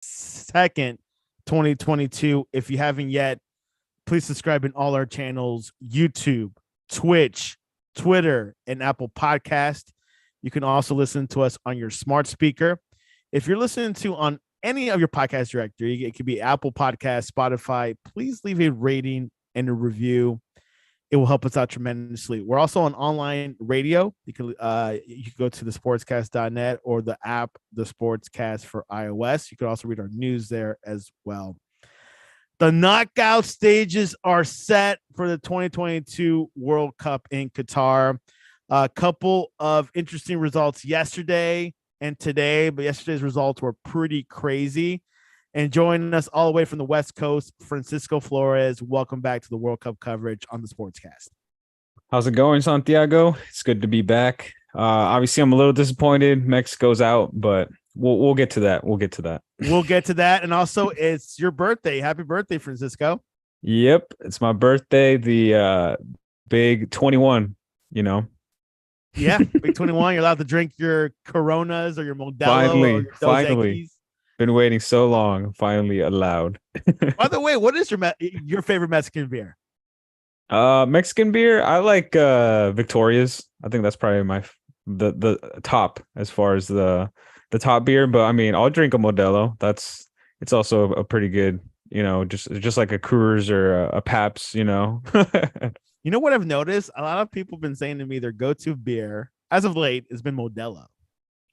2nd, 2022. If you haven't yet, please subscribe in all our channels: YouTube, Twitch, Twitter, and Apple Podcast. You can also listen to us on your smart speaker. If you're listening to on any of your podcast directory, it could be Apple Podcast, Spotify. Please leave a rating and a review. It will help us out tremendously. We're also on online radio. You can go to thesportscast.net or the app, The Sportscast for iOS. You can also read our news there as well. The knockout stages are set for the 2022 World Cup in Qatar. A couple of interesting results yesterday and today, but yesterday's results were pretty crazy. And joining us all the way from the West Coast, Francisco Flores. Welcome back to the World Cup coverage on the Sportscast. How's it going, Santiago? It's good to be back. Obviously, I'm a little disappointed. Mexico's out, but we'll get to that. We'll get to that. And also, it's your birthday. Happy birthday, Francisco. Yep, it's my birthday. The big 21. Yeah, big 21. You're allowed to drink your Coronas or your Modelo or your Dos Finally. Equis. Been waiting so long. Finally allowed. By the way, what is your favorite Mexican beer? Mexican beer. I like Victoria's. I think that's probably the top as far as the top beer. But I mean, I'll drink a Modelo. It's also a pretty good. Just like a Coors or a Pabst. You know what I've noticed? A lot of people have been saying to me their go-to beer as of late has been Modelo.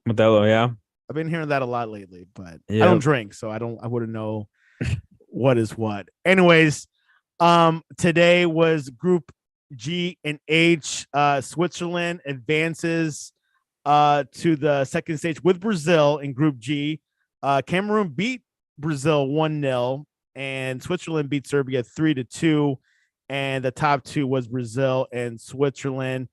Modelo, yeah. I've been hearing that a lot lately, but yep. I don't drink, so I wouldn't know what is what. Anyways, today was Group G and H. Switzerland advances to the second stage with Brazil in Group G. Cameroon beat Brazil 1-0, and Switzerland beat Serbia 3-2. And the top two was Brazil and Switzerland.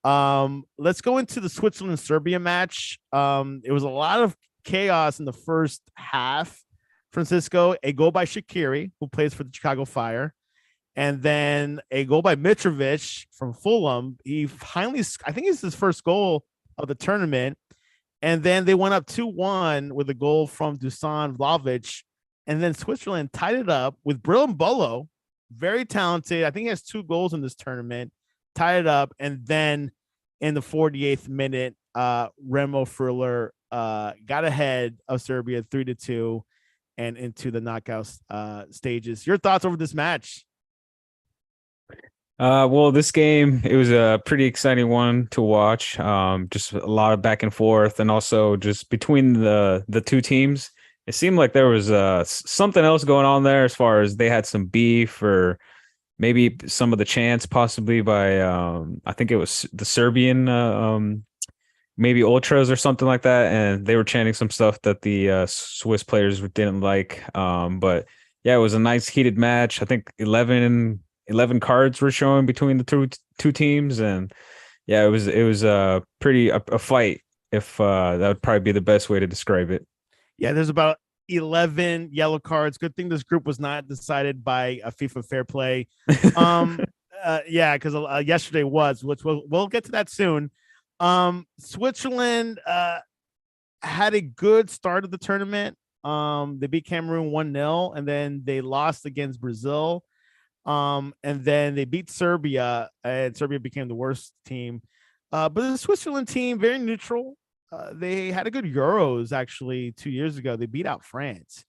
Let's go into the Switzerland-Serbia match. It was a lot of chaos in the first half. Francisco, a goal by Shaqiri, who plays for the Chicago Fire, and then a goal by Mitrovic from Fulham. He finally, I think it's his first goal of the tournament. And then they went up 2-1 with a goal from Dusan Vlahovic. And then Switzerland tied it up with Brillon Bolo, very talented. I think he has 2 goals in this tournament. Tied it up, and then in the 48th minute, Remo Freuler got ahead of Serbia 3-2 and into the knockout stages. Your thoughts over this match? Well, this game, it was a pretty exciting one to watch. Just a lot of back and forth, and also just between the two teams, it seemed like there was something else going on there as far as they had some beef or maybe some of the chants possibly by I think it was the Serbian maybe ultras or something like that, and they were chanting some stuff that the Swiss players didn't like. But yeah, it was a nice heated match. I think 11 cards were showing between the two teams, and yeah, it was a fight. If that would probably be the best way to describe it. Yeah, there's about 11 yellow cards. Good thing this group was not decided by a FIFA Fair Play. Yeah, because yesterday was, which we'll get to that soon. Switzerland had a good start of the tournament. They beat Cameroon 1-0, and then they lost against Brazil. And then they beat Serbia, and Serbia became the worst team. But the Switzerland team, very neutral. They had a good Euros actually 2 years ago. They beat out France.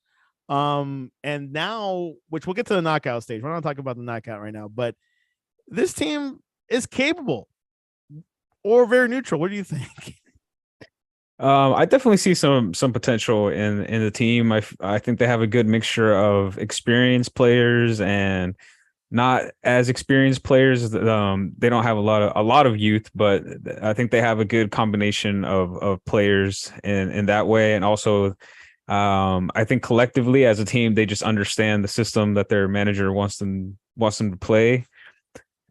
And now, which we'll get to the knockout stage. We're not talking about the knockout right now, but this team is capable or very neutral. What do you think? I definitely see some potential in the team. I think they have a good mixture of experienced players and not as experienced players. They don't have a lot of youth, but I think they have a good combination of players in that way. And also, I think collectively as a team, they just understand the system that their manager wants them to play.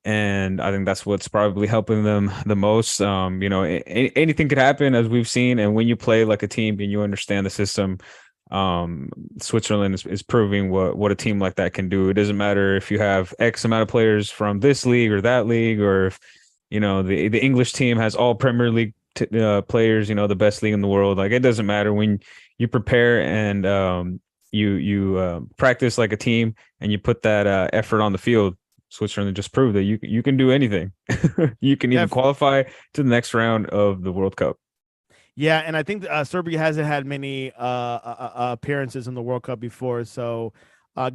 And I think that's what's probably helping them the most. Anything could happen, as we've seen. And when you play like a team and you understand the system, Switzerland is proving what a team like that can do. It doesn't matter if you have X amount of players from this league or that league, or if the English team has all Premier League players, the best league in the world. Like, it doesn't matter when you prepare and you practice like a team and you put that effort on the field. Switzerland just proved that you can do anything. You can even qualify to the next round of the World Cup. Yeah, and I think Serbia hasn't had many appearances in the World Cup before, so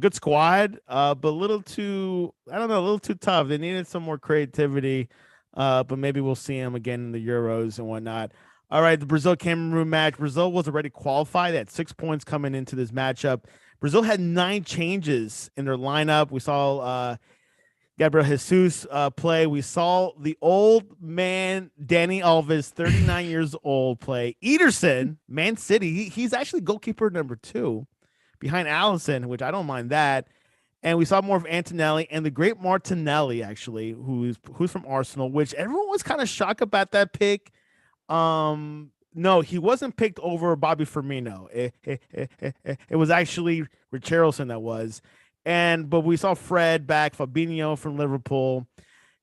good squad, but a little too, I don't know, a little too tough. They needed some more creativity, but maybe we'll see them again in the Euros and whatnot. All right, the Brazil-Cameroon match. Brazil was already qualified. They had 6 points coming into this matchup. Brazil had 9 changes in their lineup. We saw Gabriel Jesus play. We saw the old man Danny Alves, 39 years old, play. Ederson, Man City. He's actually goalkeeper number 2 behind Allison, which I don't mind that. And we saw more of Antonelli and the great Martinelli, actually, who's from Arsenal, which everyone was kind of shocked about that pick. No, he wasn't picked over Bobby Firmino. It was actually Richarlison that was. But we saw Fred back, Fabinho from Liverpool.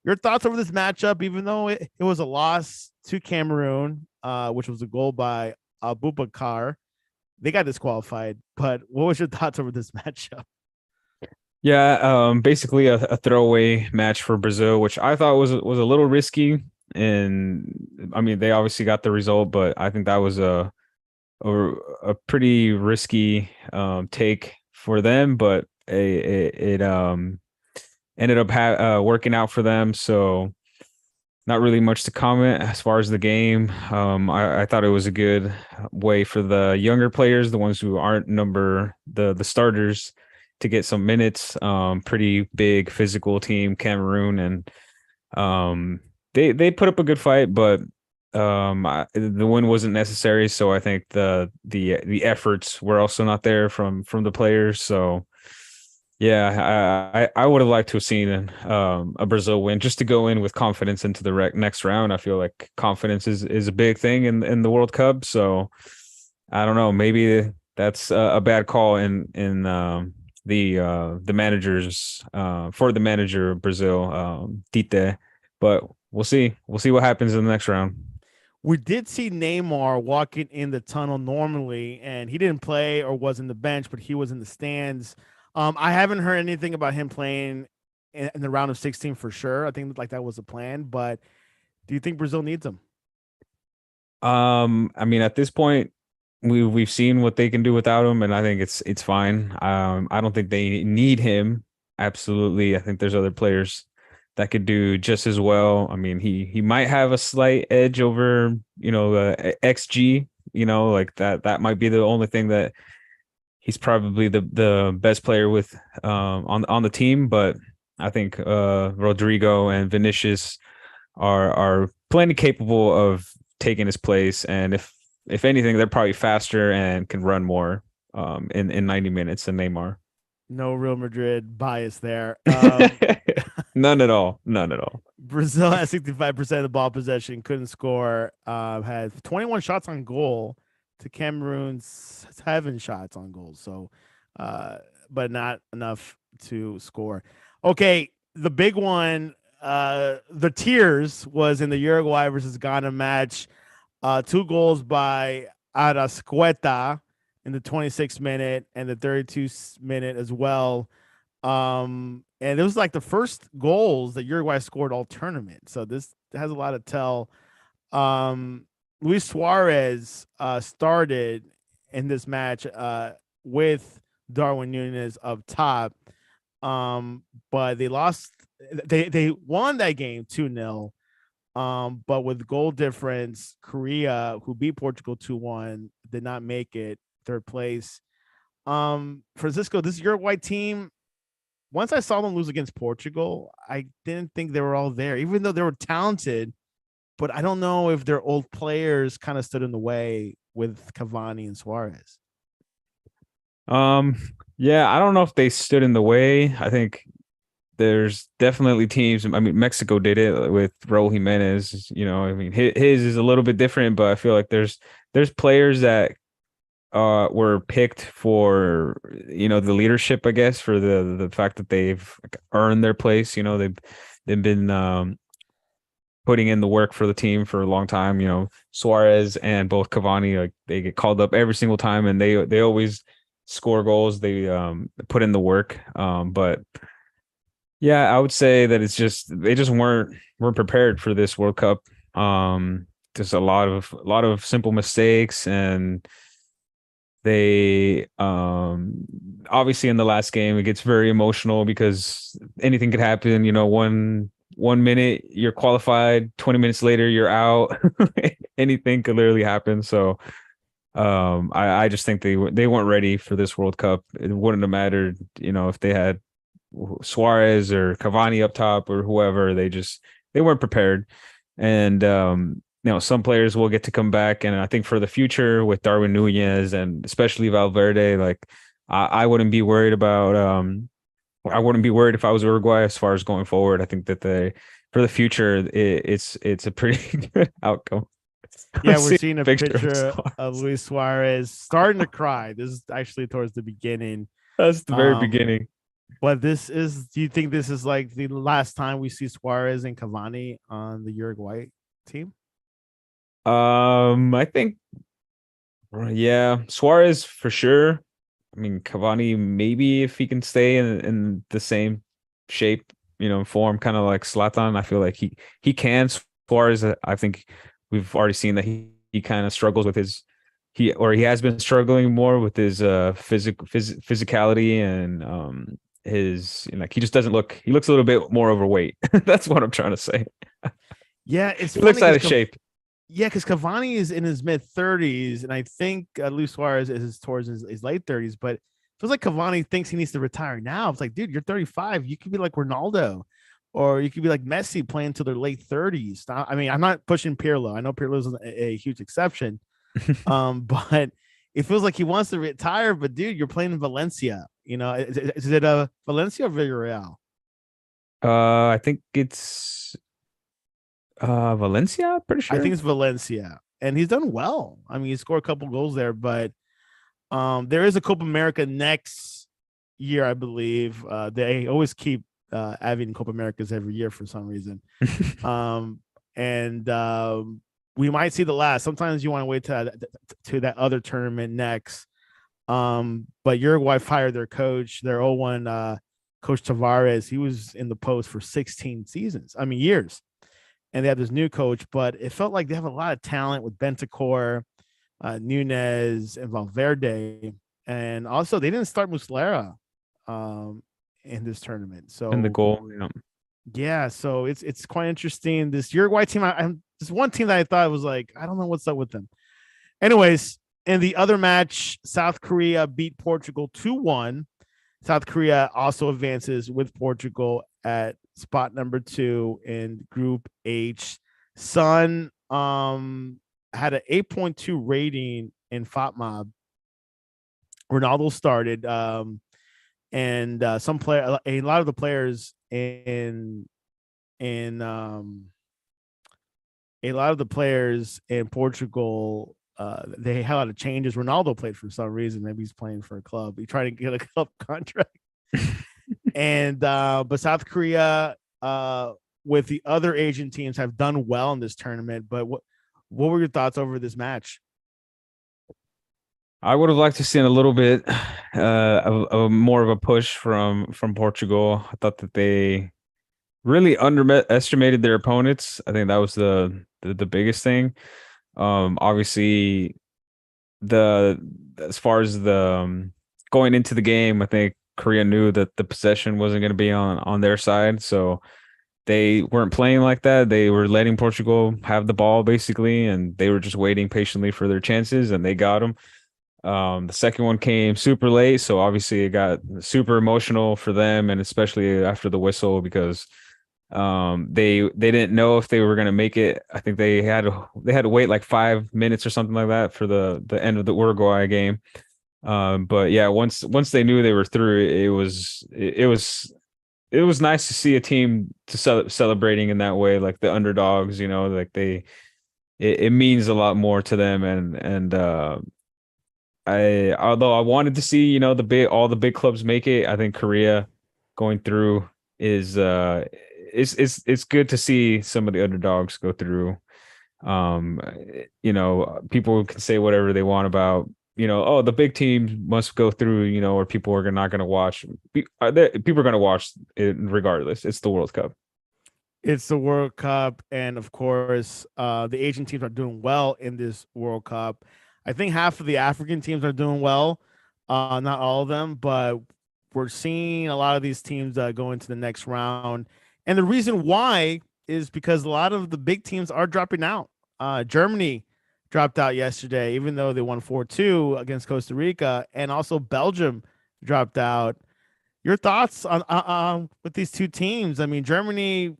Your thoughts over this matchup, even though it was a loss to Cameroon, which was a goal by Abubakar. They got disqualified. But what was your thoughts over this matchup? Yeah, basically a throwaway match for Brazil, which I thought was a little risky. And I mean, they obviously got the result, but I think that was a pretty risky take for them. But it ended up working out for them. So not really much to comment as far as the game. I thought it was a good way for the younger players, the ones who aren't the starters, to get some minutes. Pretty big physical team, Cameroon, and they put up a good fight, but the win wasn't necessary. So I think the efforts were also not there from the players. So yeah, I would have liked to have seen a Brazil win just to go in with confidence into the next round. I feel like confidence is a big thing in the World Cup. So I don't know, maybe that's a bad call in the managers for the manager of Brazil, Tite, but we'll see what happens in the next round. We did see Neymar walking in the tunnel normally, and he didn't play or was in the bench, but he was in the stands. I haven't heard anything about him playing in the round of 16 for sure. I think like that was the plan, but do you think Brazil needs him? I mean, at this point, we've seen what they can do without him, and I think it's fine. I don't think they need him. Absolutely, I think there's other players that could do just as well. I mean, he might have a slight edge over, XG, like that might be the only thing that he's probably the best player with on the team. But I think Rodrigo and Vinicius are plenty capable of taking his place, and if anything, they're probably faster and can run more in 90 minutes than Neymar. No Real Madrid bias there. None at all. Brazil has 65% of the ball possession, couldn't score, had 21 shots on goal to Cameroon's 7 shots on goal. So, but not enough to score. Okay, the big one, the tears was in the Uruguay versus Ghana match. 2 goals by Arasqueta in the 26th minute and the 32nd minute as well. And it was like the first goals that Uruguay scored all tournament. So this has a lot to tell. Luis Suarez started in this match with Darwin Núñez up top. But they lost. They won that game 2-0. But with goal difference, Korea, who beat Portugal 2-1, did not make it, 3rd place. Francisco, this Uruguay team, once I saw them lose against Portugal, I didn't think they were all there, even though they were talented. But I don't know if their old players kind of stood in the way with Cavani and Suarez. Yeah, I don't know if they stood in the way. I think there's definitely teams. I mean, Mexico did it with Raul Jimenez. I mean, his is a little bit different, but I feel like there's players that were picked for the leadership, I guess, for the fact that they've earned their place. They've been putting in the work for the team for a long time. Suarez and both Cavani, like, they get called up every single time, and they always score goals. They put in the work. But yeah, I would say that it's just they just weren't prepared for this World Cup. There's a lot of simple mistakes, and they obviously in the last game it gets very emotional because anything could happen. One minute you're qualified, 20 minutes later you're out. Anything could literally happen. So I just think they weren't ready for this World Cup. It wouldn't have mattered, if they had Suarez or Cavani up top or whoever. They weren't prepared. And some players will get to come back, and I think for the future with Darwin Nunez and especially Valverde, like I wouldn't be worried about I wouldn't be worried if I was Uruguay as far as going forward. I think that for the future it's a pretty good outcome. Yeah, we're seeing a picture of Luis Suarez starting to cry. This is actually towards the beginning. That's the very beginning. But do you think this is like the last time we see Suarez and Cavani on the Uruguay team? I think, yeah, Suarez for sure. I mean, Cavani, maybe if he can stay in the same shape, form, kind of like Zlatan. I feel like he can. Suarez, I think we've already seen that he kind of struggles with he has been struggling more with his physicality and his, he just doesn't look. He looks a little bit more overweight. That's what I'm trying to say. Yeah, he looks out of shape. Yeah, because Cavani is in his mid-30s, and I think Luis Suarez is towards his late 30s. But it feels like Cavani thinks he needs to retire now. It's like, dude, you're 35. You could be like Ronaldo, or you could be like Messi playing to their late 30s. I mean, I'm not pushing Pirlo. I know Pirlo is a huge exception, but it feels like he wants to retire. But dude, you're playing in Valencia. Is it a Valencia or Villarreal? I think it's Valencia, pretty sure. I think it's Valencia, and he's done well. I mean, he scored a couple goals there, but there is a Copa America next year, I believe. They always keep having Copa Americas every year for some reason. We might see the last. Sometimes you want to wait to that other tournament next. But Uruguay fired their coach, their 0-1 Coach Tavares. He was in the post for 16 seasons. I mean, years. And they have this new coach, but it felt like they have a lot of talent with Bentancur, Nunez, and Valverde. And also, they didn't start Muslera in this tournament. So in the goal, yeah. So it's quite interesting. This Uruguay team, this one team that I thought was like, I don't know what's up with them. Anyways, in the other match, South Korea beat Portugal 2-1. South Korea also advances with Portugal at spot number 2 in Group H. Sun had an 8.2 rating in FOTMOB. Ronaldo started, and a lot of the players in Portugal, they had a lot of changes. Ronaldo played for some reason. Maybe he's playing for a club. He tried to get a club contract. And but South Korea, with the other Asian teams, have done well in this tournament. But what were your thoughts over this match? I would have liked to see a little bit of more of a push from Portugal. I thought that they really underestimated their opponents. I think that was the biggest thing. Obviously, as far as the going into the game, I think Korea knew that the possession wasn't going to be on their side, so they weren't playing like that. They were letting Portugal have the ball basically, and they were just waiting patiently for their chances, and they got them. The second one came super late, so obviously it got super emotional for them, and especially after the whistle, because they didn't know if they were going to make it. I think they had to wait like 5 minutes or something like that for the end of the Uruguay game. But yeah, once they knew they were through, it was nice to see a team celebrating in that way, like the underdogs, like it means a lot more to them. And although I wanted to see, all the big clubs make it, I think Korea going through is it's good to see some of the underdogs go through. People can say whatever they want about the big teams must go through, or people are not going to watch. People are going to watch it regardless. It's the World Cup. It's the World Cup, and of course, the Asian teams are doing well in this World Cup. I think half of the African teams are doing well, not all of them, but we're seeing a lot of these teams go into the next round. And the reason why is because a lot of the big teams are dropping out. Germany dropped out yesterday, even though they won 4-2 against Costa Rica, and also Belgium dropped out. Your thoughts on with these two teams? I mean, Germany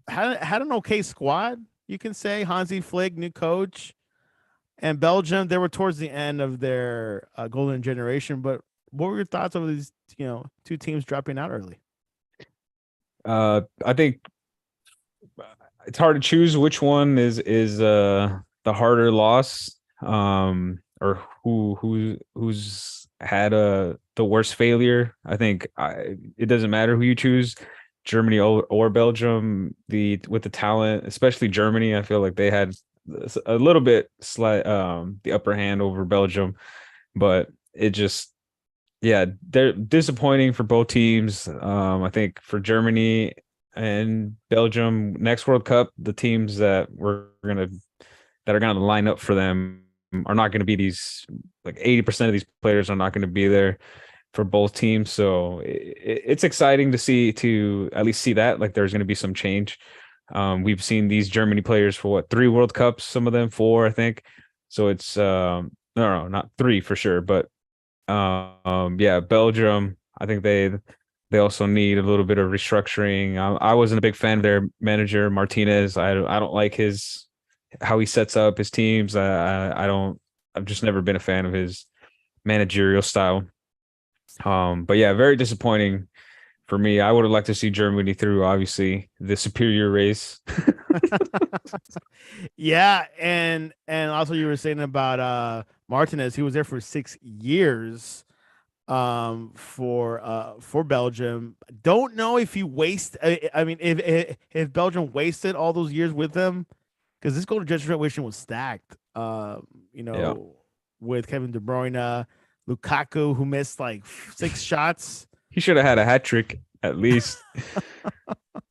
had an okay squad, you can say. Hansi Flick, new coach, and Belgium, they were towards the end of their golden generation. But what were your thoughts over these, two teams dropping out early? I think it's hard to choose which one is the harder loss, or who's had the worst failure. I think it doesn't matter who you choose. Germany or Belgium, with the talent, especially Germany, I feel like they had a little bit the upper hand over Belgium, but it just, yeah, they're disappointing for both teams. I think for Germany and Belgium, next World Cup, the teams that are gonna line up for them are not going to be these, like 80% of these players are not going to be there for both teams. So it's exciting to at least see that, like, there's going to be some change. We've seen these Germany players for 3 World Cups, some of them 4, I think. So it's no, not 3 for sure, but yeah, Belgium, I think they also need a little bit of restructuring. I wasn't a big fan of their manager Martinez. I don't like how he sets up his teams. I've just never been a fan of his managerial style. But yeah, very disappointing for me. I would have liked to see Germany through, obviously, the superior race. Yeah, and also you were saying about Martinez. He was there for 6 years for Belgium. Don't know if he I mean, if Belgium wasted all those years with him, because this golden generation was stacked. Yeah. With Kevin De Bruyne, Lukaku, who missed like 6 shots. He should have had a hat trick at least.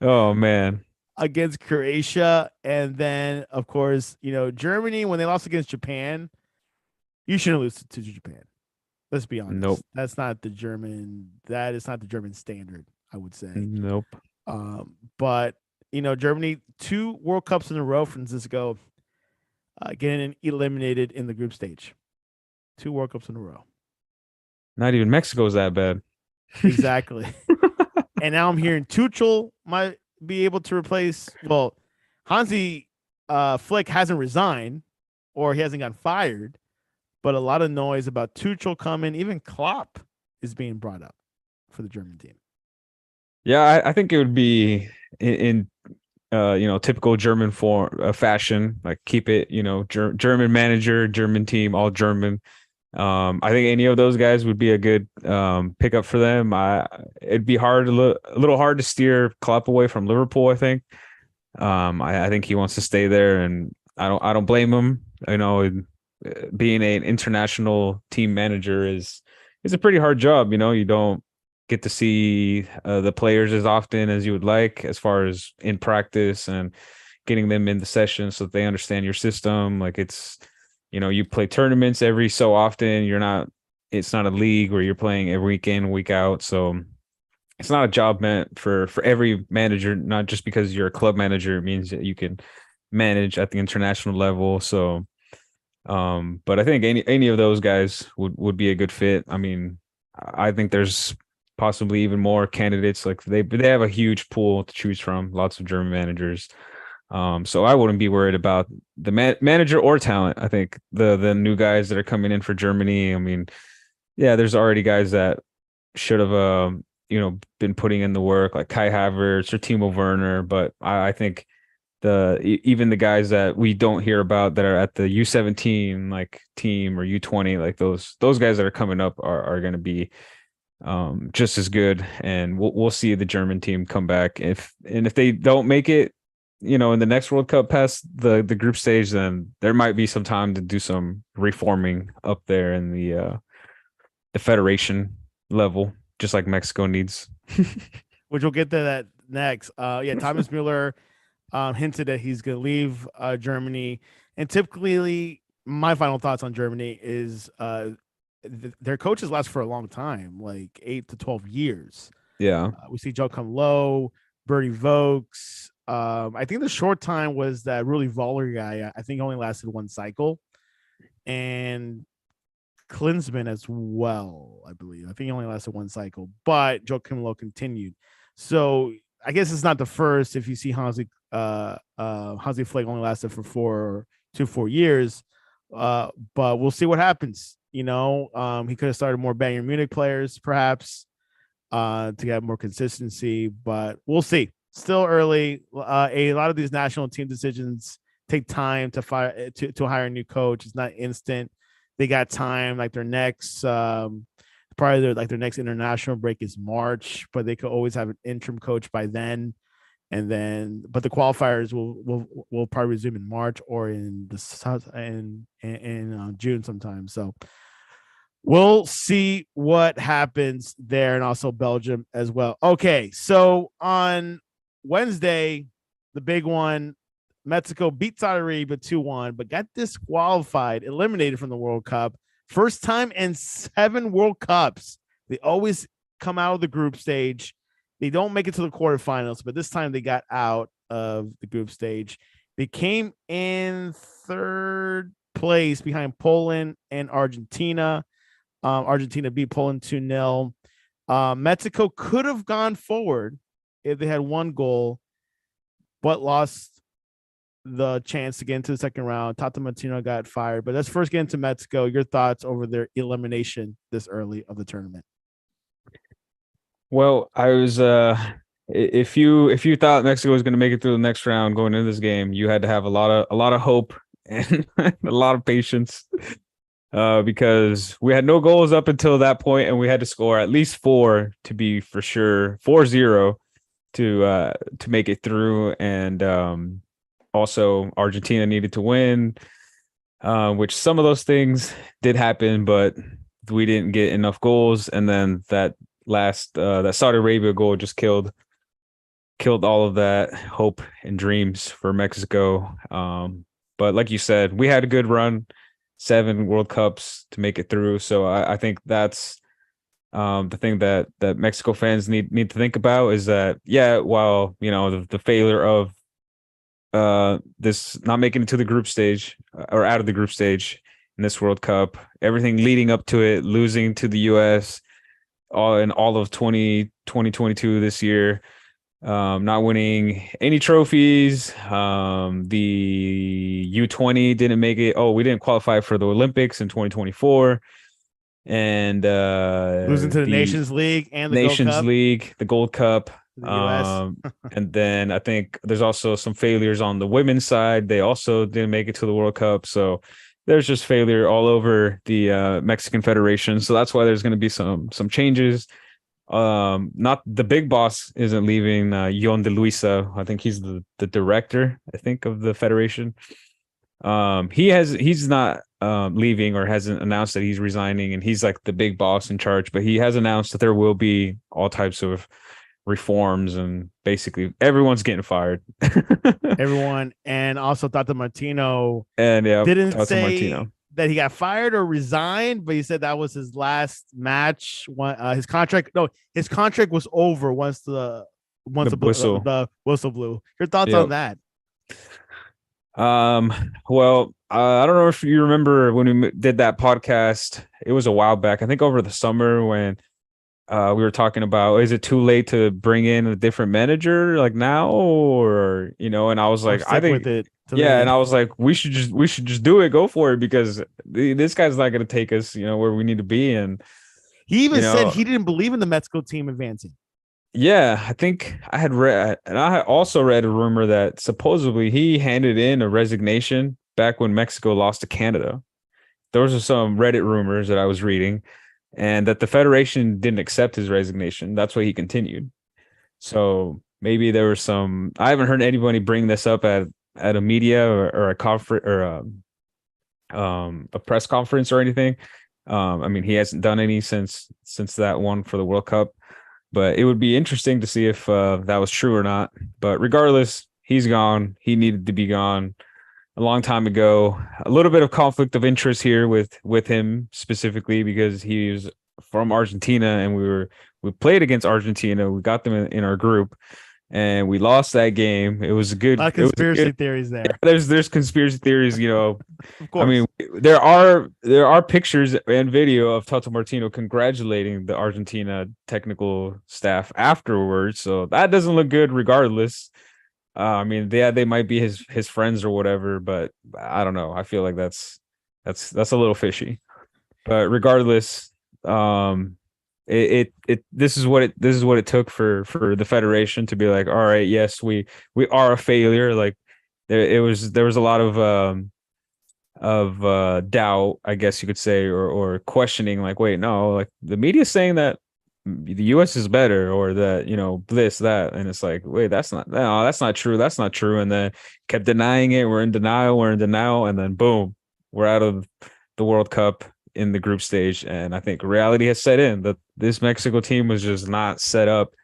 Oh man. Against Croatia, and then of course, Germany, when they lost against Japan, you shouldn't lose to Japan. Let's be honest. Nope. That is not the German standard, I would say. Nope. But Germany, 2 World Cups in a row, Francisco, getting eliminated in the group stage. 2 World Cups in a row. Not even Mexico's that bad. Exactly. And now I'm hearing Tuchel might be able to replace. Well, Hansi Flick hasn't resigned, or he hasn't gotten fired, but a lot of noise about Tuchel coming. Even Klopp is being brought up for the German team. Yeah, I think it would be in typical German fashion, like keep it, German manager, German team, all German. I think any of those guys would be a good pickup for them. It'd be a little hard to steer Klopp away from Liverpool, I think. I think he wants to stay there, and I don't blame him. Being an international team manager is a pretty hard job. You don't get to see the players as often as you would like, as far as in practice and getting them in the session so that they understand your system. Like, it's, you play tournaments every so often. It's not a league where you're playing every week in, week out. So it's not a job meant for every manager, not just because you're a club manager. It means that you can manage at the international level. So, but I think any of those guys would be a good fit. I mean, I think there's possibly even more candidates. Like, they have a huge pool to choose from, lots of German managers. So I wouldn't be worried about the manager or talent. I think the new guys that are coming in for Germany, I mean, yeah, there's already guys that should have been putting in the work, like Kai Havertz or Timo Werner. But I think even the guys that we don't hear about that are at the U17 like team, or U20, like those guys that are coming up are going to be just as good. And we'll see the German team come back. If they don't make it, in the next World Cup past the group stage, then there might be some time to do some reforming up there in the federation level, just like Mexico needs. Which we'll get to that next. Thomas Mueller hinted that he's going to leave Germany. And typically, my final thoughts on Germany is their coaches last for a long time, like 8 to 12 years. Yeah. We see Joachim Löw, Bertie Vogts. I think the short time was that Rudi Völler guy. I think only lasted one cycle. And Klinsmann as well, I believe. I think he only lasted one cycle, but Joachim Löw continued. So I guess it's not the first. If you see Hansi Flick only lasted for 4 years, but we'll see what happens. He could have started more Bayern Munich players, perhaps, to get more consistency, but we'll see. Still early. A lot of these national team decisions take time to hire a new coach. It's not instant. They got time. Like their next their next international break is March, but they could always have an interim coach by then. But the qualifiers will probably resume in March or in June sometime. So we'll see what happens there, and also Belgium as well. Okay, so on Wednesday, the big one, Mexico beat Saudi Arabia 2-1, but got disqualified, eliminated from the World Cup. First time in 7 World Cups. They always come out of the group stage. They don't make it to the quarterfinals, but this time they got out of the group stage. They came in 3rd place behind Poland and Argentina. Argentina beat Poland 2-0. Mexico could have gone forward if they had 1 goal, but lost the chance to get into the second round. Tata Martino got fired. But let's first get into Mexico. Your thoughts over their elimination this early of the tournament. Well, I was if you thought Mexico was going to make it through the next round going into this game, you had to have a lot of hope and a lot of patience. Because we had no goals up until that point, and we had to score at least 4 to be for sure 4-0 to make it through. And also Argentina needed to win, which some of those things did happen, but we didn't get enough goals. And then that last that Saudi Arabia goal just killed all of that hope and dreams for Mexico. But like you said, we had a good run. 7 World Cups to make it through. So I think that's the thing that Mexico fans need to think about is that, while, the failure of this not making it to the group stage or out of the group stage in this World Cup, everything leading up to it, losing to the US in all of 2022 this year, not winning any trophies. The U20 didn't make it. We didn't qualify for the Olympics in 2024, and losing to the Nations League and the Nations League, the Gold Cup. The US. And then I think there's also some failures on the women's side. They also didn't make it to the World Cup. So there's just failure all over the Mexican Federation. So that's why there's going to be some changes. Not the big boss isn't leaving. Yon de Luisa, I think he's the director, I think, of the federation. He's not leaving or hasn't announced that he's resigning, and he's like the big boss in charge, but he has announced that there will be all types of reforms, and basically everyone's getting fired. Everyone, and also Tata Martino didn't Tata say Martino that he got fired or resigned, but he said that was his last match. His contract was over once the whistle blew. Your thoughts on that? Well, I don't know if you remember when we did that podcast. It was a while back, I think over the summer, when we were talking about, is it too late to bring in a different manager like now, or and I was like, I think with it. And I was like, we should just do it, go for it, because this guy's not going to take us, where we need to be. And he even said he didn't believe in the Mexico team advancing. Yeah, I think I had read, and I had also read a rumor that supposedly he handed in a resignation back when Mexico lost to Canada. Those are some Reddit rumors that I was reading, and that the Federation didn't accept his resignation. That's why he continued. So maybe there was some. I haven't heard anybody bring this up at a media or a conference or a press conference or anything. I mean, he hasn't done any since that one for the World Cup, but it would be interesting to see if that was true or not. But regardless, he's gone. He needed to be gone a long time ago. A little bit of conflict of interest here with him specifically because he was from Argentina and we played against Argentina. We got them in our group and we lost that game. It was a good. A lot of conspiracy theories there. There's conspiracy theories, Of course. I mean, there are pictures and video of Tata Martino congratulating the Argentina technical staff afterwards. So that doesn't look good regardless. I mean, they might be his friends or whatever, but I don't know. I feel like that's a little fishy. But regardless, this is what it took for the federation to be like, all right, yes, we are a failure. Like there was a lot of doubt, I guess you could say, or questioning, like, wait, no, like the media is saying that the US is better or that, this, that. And it's like, wait, that's not true. That's not true. And then kept denying it. We're in denial. And then boom, we're out of the World Cup in the group stage. And I think reality has set in that this Mexico team was just not set up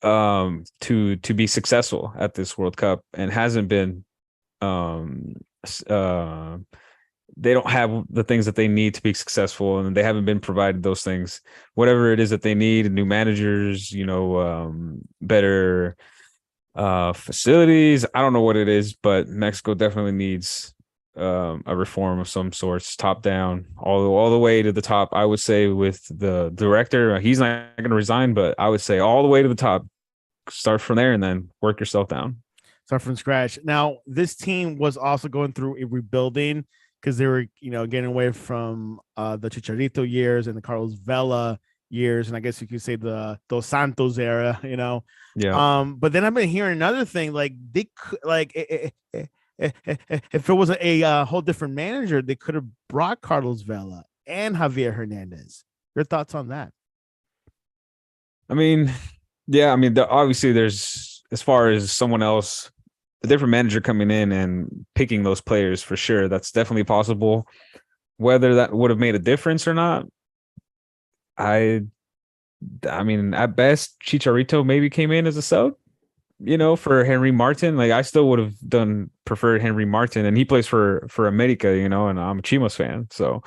to be successful at this World Cup and hasn't been. They don't have the things that they need to be successful, and they haven't been provided those things. Whatever it is that they need, new managers, better facilities. I don't know what it is, but Mexico definitely needs a reform of some sorts, top down, all the way to the top. I would say with the director, he's not going to resign, but I would say all the way to the top. Start from there and then work yourself down. Start from scratch. Now, this team was also going through a rebuilding because they were, getting away from the Chicharito years and the Carlos Vela years, and I guess you could say the Dos Santos era, Yeah. But then I've been hearing another thing, like they could, like if it was a whole different manager, they could have brought Carlos Vela and Javier Hernandez. Your thoughts on that? I mean, yeah, I mean, obviously there's, as far as someone else, a different manager coming in and picking those players for sure. That's definitely possible. Whether that would have made a difference or not, I mean, at best, Chicharito maybe came in as a sub, for Henry Martin. Like I still would have preferred Henry Martin, and he plays for America, and I'm a Chivas fan. So,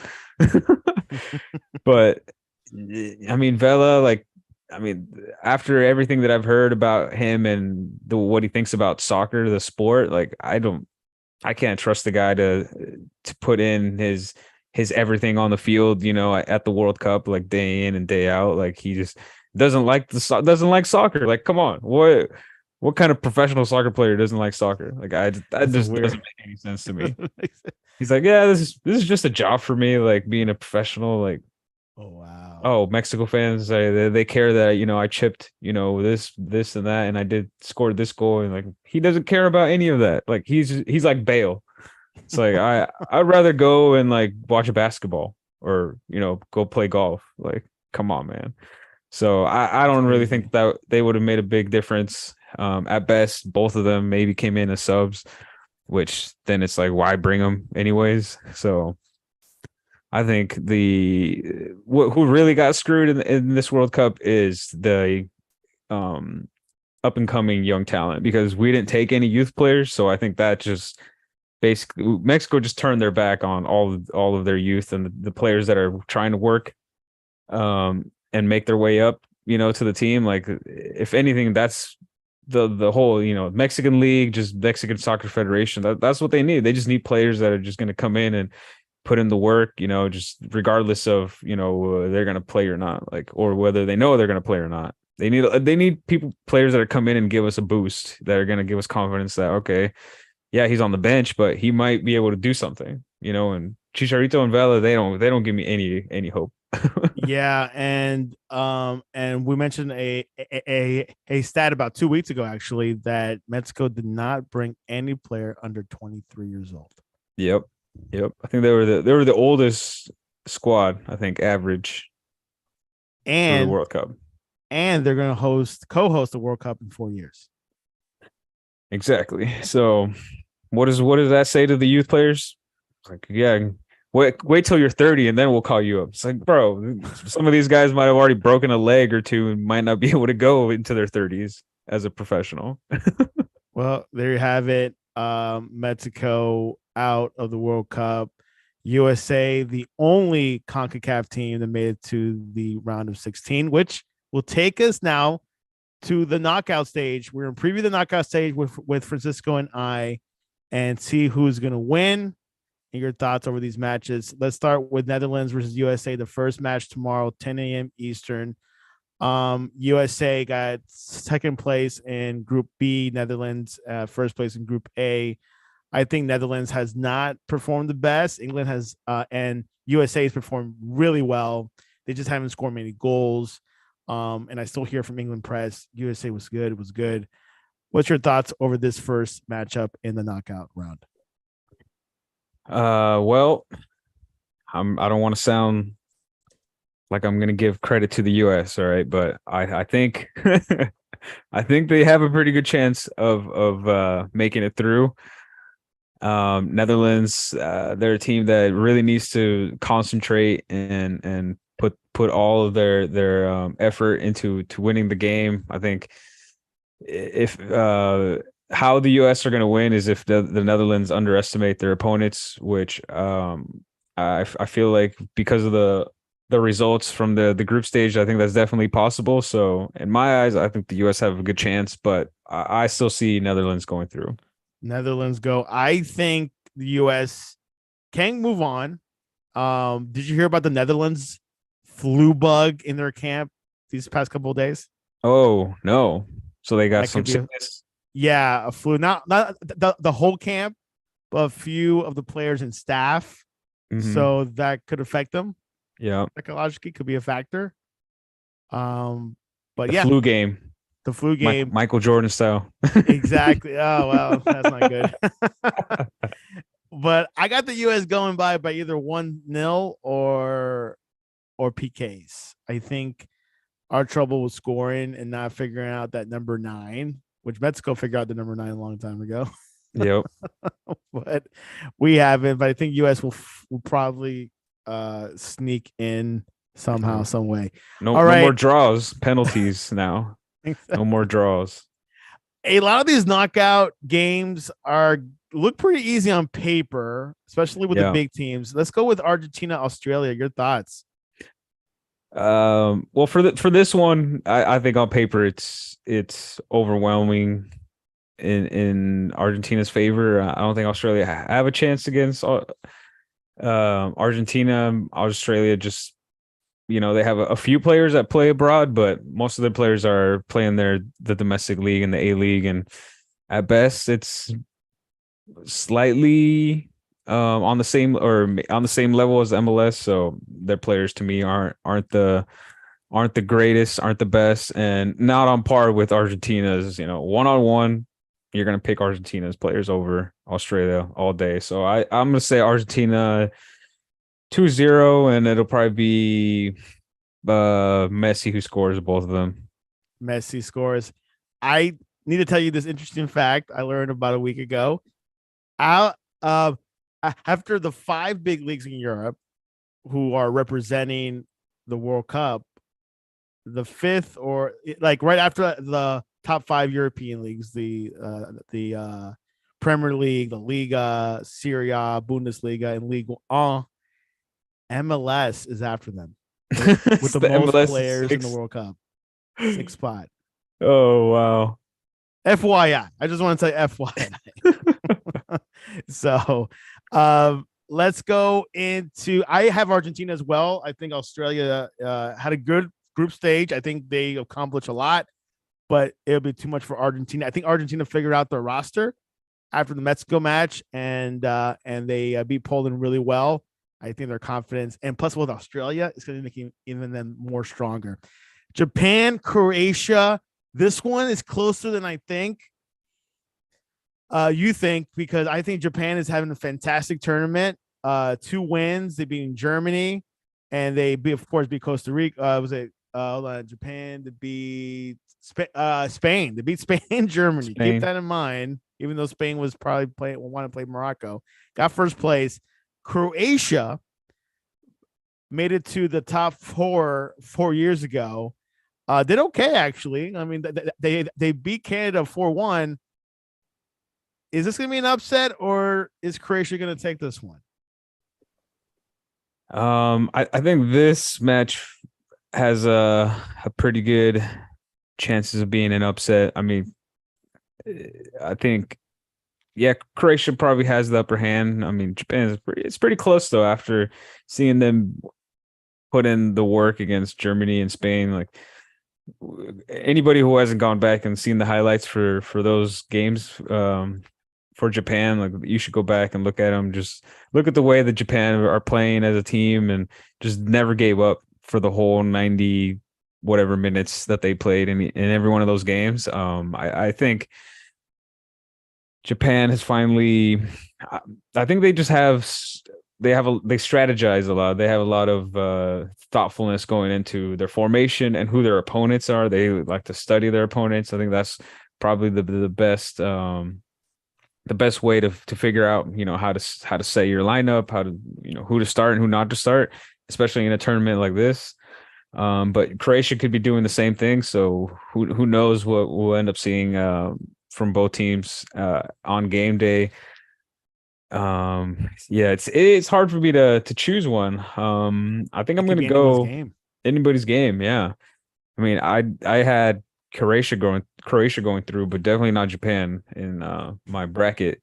but I mean, Vela, like, I mean, after everything that I've heard about him and what he thinks about soccer, the sport, like I can't trust the guy to put in his everything on the field, at the World Cup, like day in and day out. Like he just doesn't like soccer. Like, come on, what kind of professional soccer player doesn't like soccer? Like that just doesn't make any sense to me. He's like, yeah, this is just a job for me, like being a professional, like. Oh wow! Oh, Mexico fans, they care that I chipped, this and that, and I scored this goal, and like he doesn't care about any of that. Like he's like Bale. It's like I'd rather go and like watch a basketball or go play golf. Like, come on, man. So I don't really think that they would have made a big difference. At best, both of them maybe came in as subs, which then it's like, why bring them anyways? So. I think who really got screwed in this World Cup is the up and coming young talent, because we didn't take any youth players. So I think that just basically Mexico just turned their back on all of their youth and the players that are trying to work and make their way up, to the team. Like if anything, that's the whole, Mexican league, just Mexican Soccer Federation. That's what they need. They just need players that are just going to come in and put in the work, just regardless of, they're going to play or not, like, or whether they know they're going to play or not. They need players that are come in and give us a boost, that are going to give us confidence that, okay, yeah, he's on the bench, but he might be able to do something, and Chicharito and Vela, they don't give me any hope. Yeah. And we mentioned a stat about 2 weeks ago, actually, that Mexico did not bring any player under 23 years old. Yep. I think they were the oldest squad, I think, average, and for the World Cup. and they're going to co-host the World Cup in 4 years. Exactly. So what does that say to the youth players? It's like, yeah, wait till you're 30 and then we'll call you up. It's like, bro, some of these guys might have already broken a leg or two and might not be able to go into their 30s as a professional. Well, there you have it. Mexico out of the World Cup. USA, the only CONCACAF team that made it to the round of 16, which will take us now to the knockout stage. We're going to preview the knockout stage with Francisco and I and see who's going to win and your thoughts over these matches. Let's start with Netherlands versus USA. The first match tomorrow, 10 a.m. Eastern. USA got second place in Group B, Netherlands first place in Group A. I think Netherlands has not performed the best. England has and USA has performed really well. They just haven't scored many goals. And I still hear from England press, USA was good. It was good. What's your thoughts over this first matchup in the knockout round? Well, I don't want to sound like I'm gonna give credit to the US, all right, but I think I think they have a pretty good chance of making it through. Netherlands, they're a team that really needs to concentrate and put all of their effort into winning the game. I think if how the US are going to win is if the Netherlands underestimate their opponents, which I feel like because of the results from the group stage, I think that's definitely possible. So in my eyes, I think the US have a good chance, but I still see Netherlands going through. Netherlands go. I think the US can move on. Did you hear about the Netherlands flu bug in their camp these past couple of days? Oh no! So they got That some could be sickness. a flu. Not the whole camp, but a few of the players and staff. Mm-hmm. So that could affect them. Yeah, psychologically could be a factor. But the flu game. The flu game, Michael Jordan style. Exactly. Oh well, that's not good. But I got the US going by either 1-0 or PKs. I think our trouble was scoring and not figuring out that number 9, which Mexico figured out the number 9 a long time ago. Yep. But we haven't. But I think US will probably sneak in somehow, some way. No more draws, penalties now. No more draws. A lot of these knockout games look pretty easy on paper, especially with the big teams. Let's go with Argentina, Australia. Your thoughts? Well, for this one, I think on paper it's overwhelming in Argentina's favor. I don't think Australia have a chance against Argentina. Australia just, they have a few players that play abroad, but most of their players are playing the domestic league and the A-League, and at best it's slightly on the same level as MLS. So their players to me aren't the greatest, aren't the best, and not on par with Argentina's. One-on-one, you're gonna pick Argentina's players over Australia all day. So I'm gonna say Argentina 2-0, and it'll probably be Messi who scores both of them. Messi scores. I need to tell you this interesting fact I learned about a week ago. After the 5 big leagues in Europe who are representing the World Cup, the 5th or like right after the top 5 European leagues, the Premier League, the Liga, Serie A, Bundesliga, and Ligue 1, MLS is after them with the most MLS players in the World Cup. 6th spot. Oh, wow. FYI. I just want to say FYI. So let's go into, I have Argentina as well. I think Australia had a good group stage. I think they accomplished a lot, but it'll be too much for Argentina. I think Argentina figured out their roster after the Mexico match, and they beat Poland really well. I think their confidence, and plus with Australia, it's going to make even them more stronger. Japan, Croatia. This one is closer than I think. You think, because I think Japan is having a fantastic tournament. 2 wins. They beat Germany, and they of course beat Costa Rica. Was it Japan to beat Spain. To beat Spain and Germany. Spain. Keep that in mind. Even though Spain was probably want to play Morocco, got first place. Croatia made it to the top 4 years ago. Did okay actually. I mean, they beat Canada 4-1. Is this going to be an upset, or is Croatia going to take this one? I think this match has a pretty good chances of being an upset. I mean, I think, yeah, Croatia probably has the upper hand. I mean, Japan it's pretty close though. After seeing them put in the work against Germany and Spain, like anybody who hasn't gone back and seen the highlights for those games, for Japan, like you should go back and look at them. Just look at the way that Japan are playing as a team and just never gave up for the whole 90 whatever minutes that they played in every one of those games. I think Japan has finally, I think they just they strategize a lot. They have a lot of thoughtfulness going into their formation and who their opponents are. They like to study their opponents. I think that's probably the best way to figure out, how to set your lineup, how to, who to start and who not to start, especially in a tournament like this. But Croatia could be doing the same thing. So who knows what we'll end up seeing from both teams on game day. Yeah, it's hard for me to choose one. I think I'm going to go anybody's game. Yeah. I mean, I had Croatia going through, but definitely not Japan in my bracket.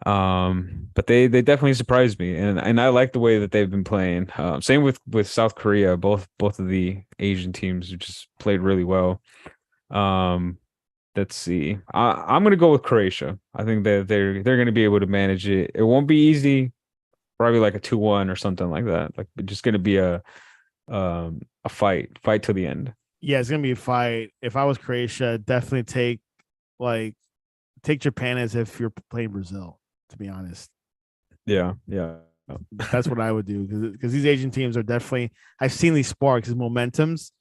But they definitely surprised me, and I like the way that they've been playing. Same with South Korea. Both of the Asian teams just played really well. Let's see. I'm gonna go with Croatia. I think that they're gonna be able to manage it. It won't be easy. Probably like a 2-1 or something like that. Like it's just gonna be a fight to the end. Yeah, it's gonna be a fight. If I was Croatia, definitely take Japan as if you're playing Brazil. To be honest, yeah, that's what I would do because these Asian teams are definitely. I've seen these sparks, these momentums.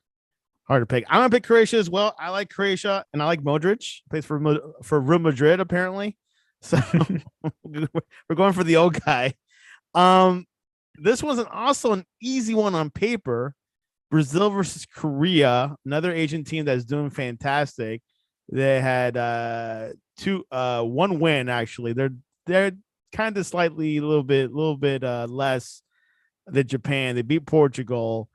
Hard to pick. I'm gonna pick Croatia as well. I like Croatia and I like Modric. Plays for Real Madrid apparently. So we're going for the old guy. This was also an easy one on paper. Brazil versus Korea, another Asian team that's doing fantastic. They had one win actually. They're kind of slightly a little bit less than Japan. They beat Portugal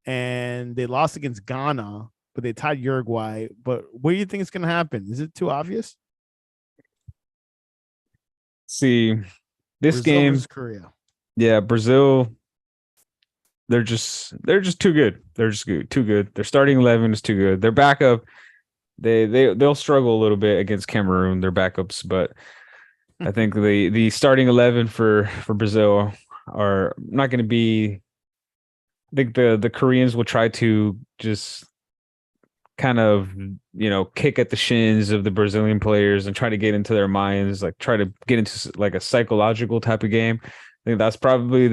and they lost against Ghana, but they tied Uruguay. But what do you think is going to happen? Is it too obvious? See, this Brazil game versus Korea. Yeah, Brazil. They're just too good. They're just too good. Their starting 11 is too good. Their backup, they'll struggle a little bit against Cameroon. Their backups, but I think the starting 11 for Brazil are not going to be. I think the Koreans will try to just kind of kick at the shins of the Brazilian players and try to get into their minds, like try to get into like a psychological type of game. I think that's probably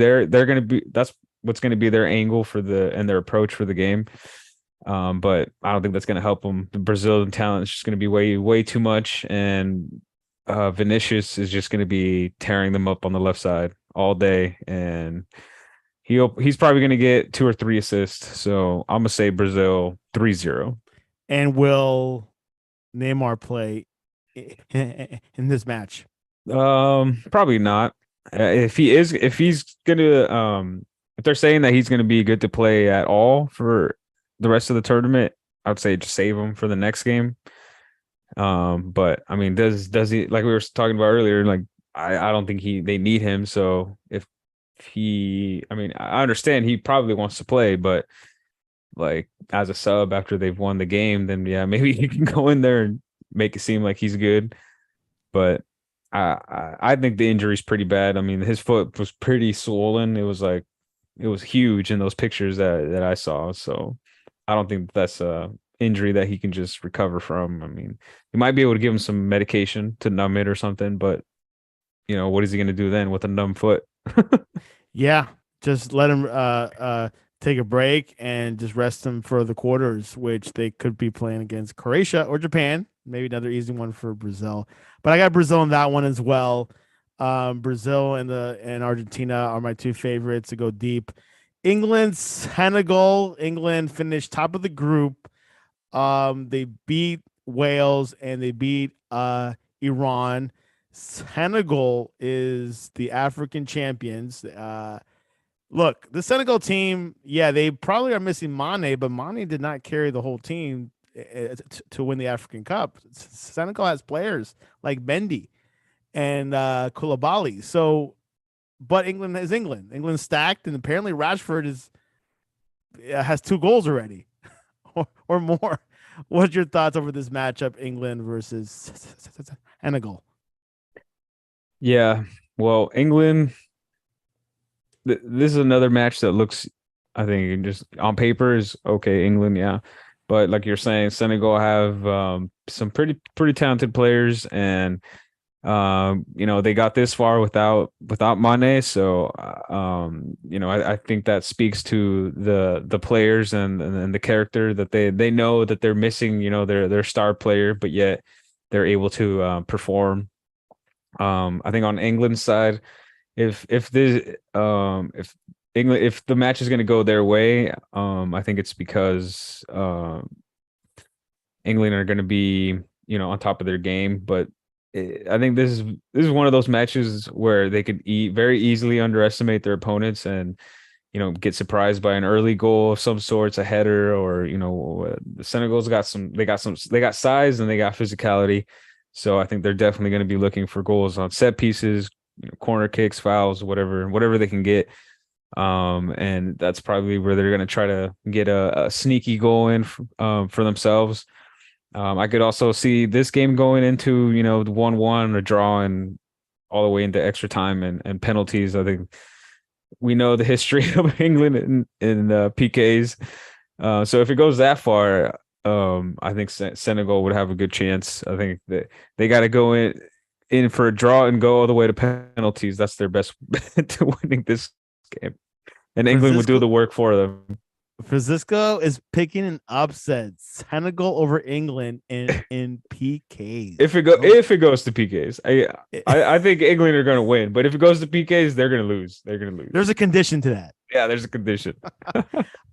that's what's going to be their angle and their approach for the game. But I don't think that's going to help them. The Brazilian talent is just going to be way too much, and Vinicius is just going to be tearing them up on the left side all day, and he's probably going to get 2 or 3 assists. So I'm going to say Brazil 3-0. And will Neymar play in this match? Probably not. If they're saying that he's going to be good to play at all for the rest of the tournament, I would say just save him for the next game. But I mean, does he, like we were talking about earlier, like I don't think they need him. So I understand he probably wants to play, but like as a sub after they've won the game, then yeah, maybe he can go in there and make it seem like he's good. But I think the injury's pretty bad. I mean, his foot was pretty swollen. It was huge in those pictures that I saw. So I don't think that's a injury that he can just recover from. I mean, he might be able to give him some medication to numb it or something, but what is he going to do then with a numb foot? Yeah, just let him take a break and just rest them for the quarters, which they could be playing against Croatia or Japan. Maybe another easy one for Brazil, but I got Brazil in that one as well. Brazil and Argentina are my two favorites to go deep. England, Senegal. England finished top of the group. They beat Wales and they beat Iran. Senegal is the African champions. Look, the Senegal team, yeah, they probably are missing Mane, but Mane did not carry the whole team to win the African Cup. Senegal has players like Mendy and Koulibaly. So, but England is England. England's stacked, and apparently Rashford has 2 goals already or more. What's your thoughts over this matchup, England versus Senegal? Yeah, well, England. This is another match that looks, I think, just on paper is okay. England, yeah, but like you're saying, Senegal have some pretty talented players, and they got this far without Mane. So I think that speaks to the players and the character that they know that they're missing. Their star player, but yet they're able to perform. I think on England's side, if the match is going to go their way, I think it's because England are going to be on top of their game. But I think this is one of those matches where they could very easily underestimate their opponents and get surprised by an early goal of some sorts, a header, or the Senegal's got size and they got physicality. So I think they're definitely going to be looking for goals on set pieces, corner kicks, fouls, whatever they can get. And that's probably where they're going to try to get a sneaky goal in for themselves. I could also see this game going into 1-1, a draw, and all the way into extra time and penalties. I think we know the history of England in PKs. So if it goes that far, I think Senegal would have a good chance. I think that they got to go in for a draw and go all the way to penalties. That's their best bet to winning this game. And England would do the work for them. Francisco is picking an upset. Senegal over England in PKs. If it goes to PKs, I think England are going to win. But if it goes to PKs, they're going to luse. There's a condition to that. Yeah, there's a condition.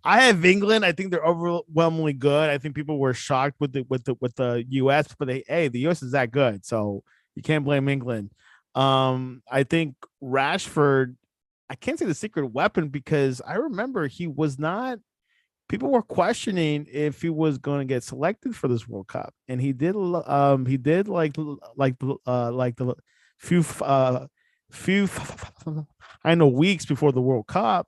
I have England. I think they're overwhelmingly good. I think people were shocked with the US, but the US is that good, so you can't blame England. I think Rashford, I can't say the secret weapon because I remember he was not. People were questioning if he was going to get selected for this World Cup, and he did. He did like the few I know weeks before the World Cup,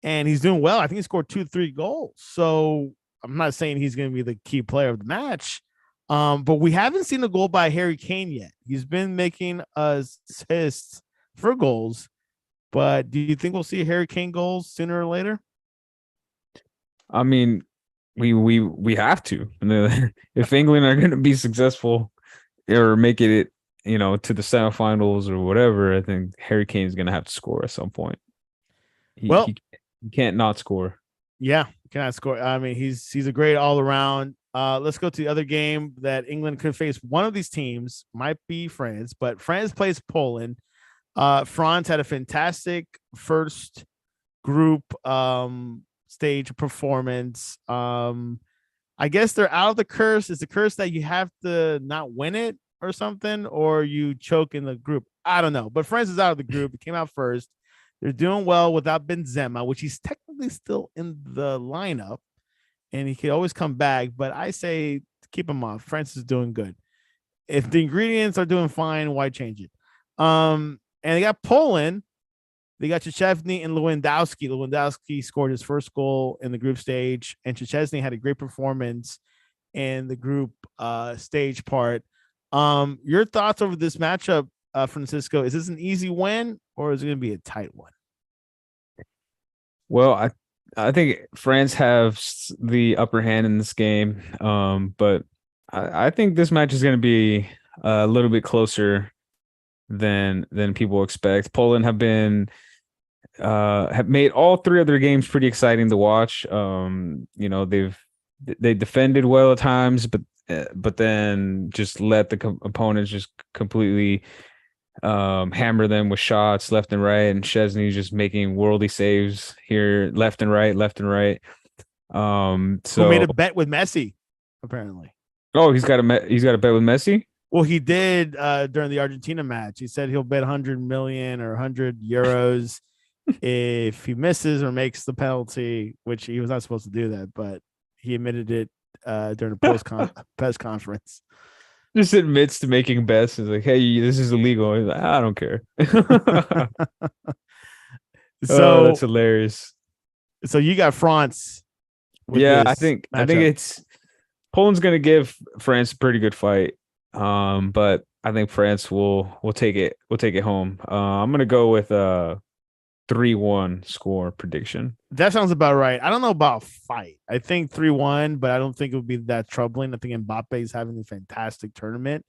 and he's doing well. I think he scored 2-3 goals. So I'm not saying he's going to be the key player of the match, but we haven't seen a goal by Harry Kane yet. He's been making assists for goals, but do you think we'll see Harry Kane goals sooner or later? I mean, we have to. If England are going to be successful or make it, to the semifinals or whatever, I think Harry Kane is going to have to score at some point. He can't not score. Yeah, cannot score. I mean, he's a great all around. Let's go to the other game that England could face. One of these teams might be France, but France plays Poland. France had a fantastic first group stage performance. I guess they're out of the curse. It's the curse that you have to not win it or something, or you choke in the group. I don't know. But France is out of the group. It came out first. They're doing well without Benzema, which he's technically still in the lineup, and he can always come back. But I say keep him off. France is doing good. If the ingredients are doing fine, why change it? And they got Poland. They got Szczesny and Lewandowski. Lewandowski scored his first goal in the group stage, and Szczesny had a great performance in the group stage part. Your thoughts over this matchup, Francisco? Is this an easy win, or is it going to be a tight one? Well, I think France have the upper hand in this game, but I think this match is going to be a little bit closer than people expect. Poland have been have made all three of their games pretty exciting to watch. They defended well at times, but then just let the opponents just completely hammer them with shots left and right, and Chesney just making worldy saves here, left and right, left and right. Who made So a bet with Messi, apparently. oh, he's got a bet with Messi. Well, he did during the Argentina match. He said he'll bet 100 million or 100 euros if he misses or makes the penalty, which he was not supposed to do that, but he admitted it during the press conference. Just admits to making bets. He's like, "Hey, this is illegal." He's like, "I don't care." Oh, that's So, hilarious. so you got France with Yeah, I this think matchup. it's Poland's gonna give France a pretty good fight. But I think France will take it. We'll take it home. I'm gonna go with 3-1 score prediction. That sounds about right. I don't know about fight. I think 3-1, but I don't think it would be that troubling. I think Mbappe is having a fantastic tournament.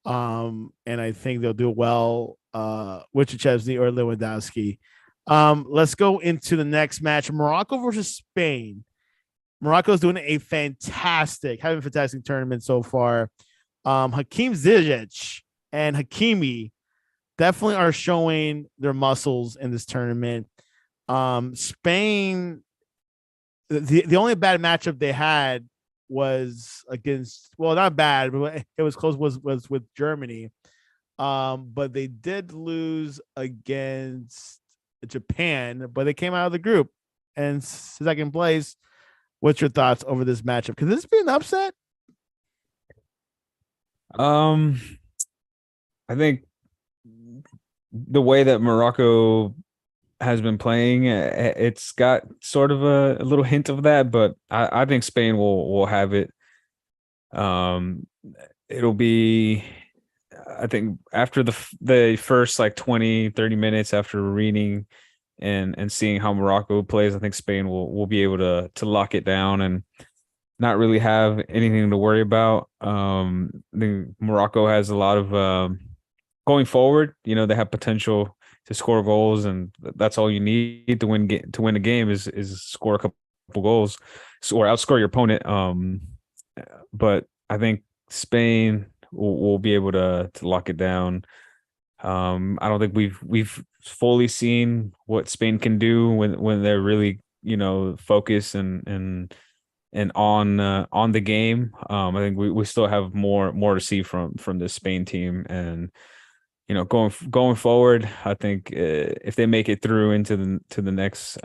And I think they'll do well with Chesney or Lewandowski. Let's go into the next match. Morocco versus Spain. Morocco's doing having a fantastic tournament so far. Hakim Ziyech and Hakimi definitely are showing their muscles in this tournament. Spain, the only bad matchup they had was against, well, not bad, but it was close, was with Germany. But they did lose against Japan, but they came out of the group and second place. What's your thoughts over this matchup? Could this be an upset? I think the way that Morocco has been playing, it's got sort of a little hint of that, but I think Spain will have it. It'll be, I think after the first like 20-30 minutes after reading and seeing how Morocco plays, I think Spain will be able to lock it down and not really have anything to worry about. I think Morocco has a lot of going forward. You know, they have potential to score goals, and that's all you need to win a game is score a couple goals or outscore your opponent. But I think Spain will be able to lock it down. I don't think we've fully seen what Spain can do when they're really, you know, focused and on the game. I think we still have more to see from this Spain team, and you know, going forward, I think if they make it through into the next